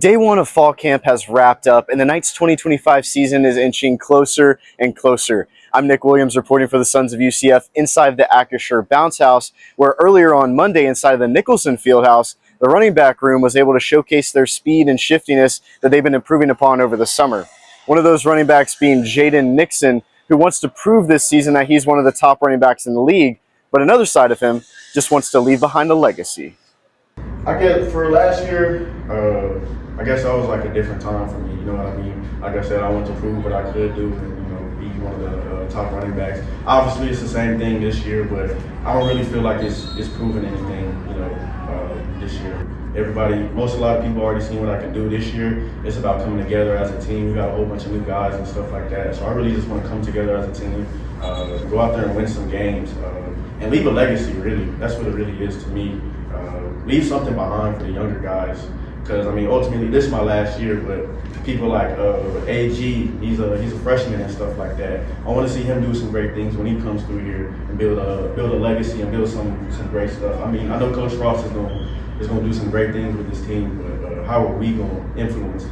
Day one of fall camp has wrapped up, and the Knights 2025 season is inching closer and closer. I'm Nick Williams reporting for the Sons of UCF inside the Acrisure Bounce House, where earlier on Monday inside the Nicholson Fieldhouse, the running back room was able to showcase their speed and shiftiness that they've been improving upon over the summer. One of those running backs being Jaden Nixon, who wants to prove this season that he's one of the top running backs in the league, but another side of him just wants to leave behind a legacy. For last year, I guess that was like a different time for me. You know what I mean? Like I said, I want to prove what I could do and be one of the top running backs. Obviously, it's the same thing this year, but I don't really feel like it's proven anything. This year, a lot of people already seen what I can do this year. It's about coming together as a team. We got a whole bunch of new guys and stuff like that. So I really just want to come together as a team, go out there and win some games, and leave a legacy. Really, that's what it really is to me. Leave something behind for the younger guys, because ultimately this is my last year. But people like AG, he's a freshman and stuff like that. I want to see him do some great things when he comes through here and build a legacy and build some great stuff. I know Coach Frost is going to do some great things with this team, but how are we going to influence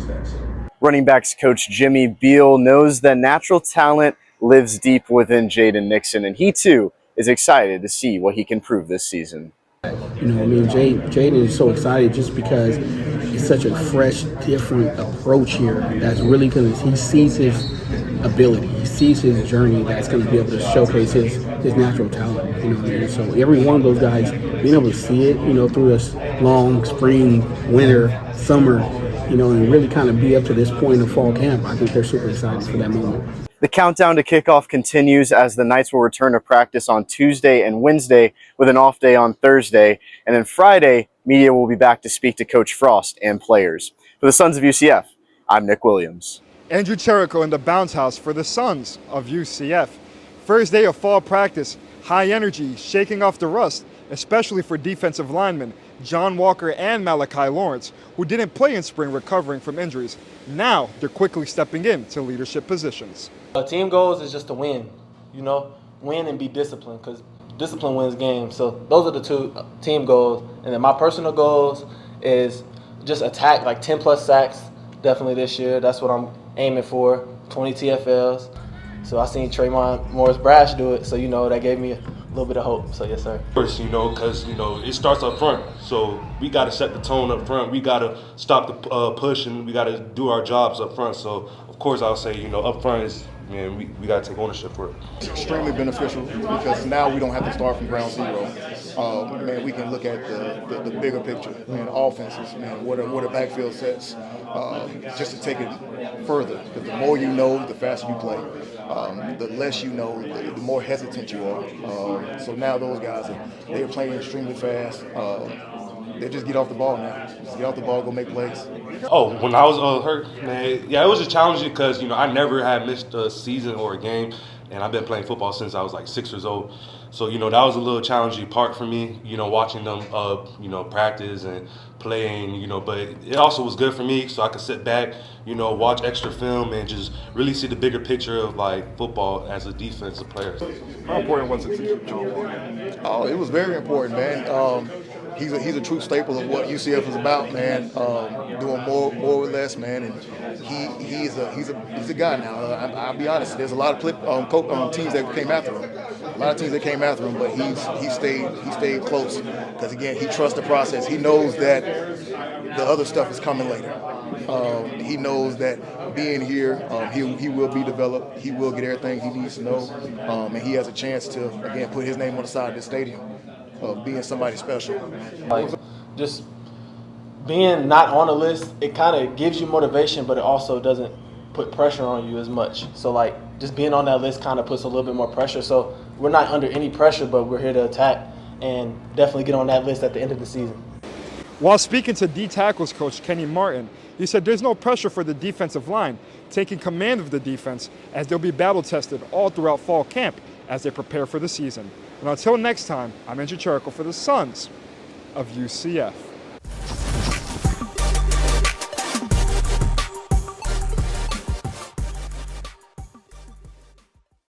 that? So. Running backs coach Jimmy Beal knows that natural talent lives deep within Jaden Nixon, and he too is excited to see what he can prove this season. Jaden is so excited just because it's such a fresh, different approach here that's really going to, he sees his ability, he sees his journey that's going to be able to showcase his natural talent, and so every one of those guys being able to see it, through this long spring, winter, summer, and really kind of be up to this point of fall camp, I think they're super excited for that moment. The countdown to kickoff continues as the Knights will return to practice on Tuesday and Wednesday with an off day on Thursday. And then Friday, media will be back to speak to Coach Frost and players. For the Sons of UCF, I'm Nick Williams. Andrew Cherico in the Bounce House for the Sons of UCF. First day of fall practice, high energy, shaking off the rust, especially for defensive linemen John Walker and Malachi Lawrence, who didn't play in spring recovering from injuries. Now they're quickly stepping into leadership positions. Team goals is just to win, win and be disciplined, because discipline wins games. So those are the two team goals. And then my personal goals is just attack, like 10 plus sacks, definitely this year. That's what I'm aiming for, 20 TFLs. So I seen Trayvon Morris-Brash do it, so that gave me a little bit of hope. So yes, sir. First, because it starts up front. So we got to set the tone up front. We got to stop the push, and we got to do our jobs up front. So of course, I'll say up front is. Man, we got to take ownership for it. It's extremely beneficial because now we don't have to start from ground zero. We can look at the bigger picture, offenses, what are backfield sets, just to take it further. Because the more you know, the faster you play. The less you know, the more hesitant you are. So now those guys, they're playing extremely fast. They just get off the ball now. Just get off the ball, go make plays. Oh, when I was hurt, man, yeah, it was just challenging because, I never had missed a season or a game, and I've been playing football since I was like 6 years old. So, that was a little challenging part for me, watching them, practice and playing, but it also was good for me so I could sit back, watch extra film and just really see the bigger picture of, like, football as a defensive player. How important was it to keep John Walker? Oh, it was very important, man. He's a true staple of what UCF is about, man. Doing more with less, man, and he's a guy now. I'll be honest. There's a lot of teams that came after him. But he stayed close because again he trusts the process. He knows that the other stuff is coming later. He knows that being here, he will be developed. He will get everything he needs to know, and he has a chance to again put his name on the side of the stadium. Being somebody special. Like, just being not on the list, it kind of gives you motivation, but it also doesn't put pressure on you as much. So, just being on that list kind of puts a little bit more pressure. So we're not under any pressure, but we're here to attack and definitely get on that list at the end of the season. While speaking to D-tackles coach Kenny Martin, he said there's no pressure for the defensive line taking command of the defense as they'll be battle tested all throughout fall camp as they prepare for the season. And until next time, I'm Andrew Cherico for the Sons of UCF.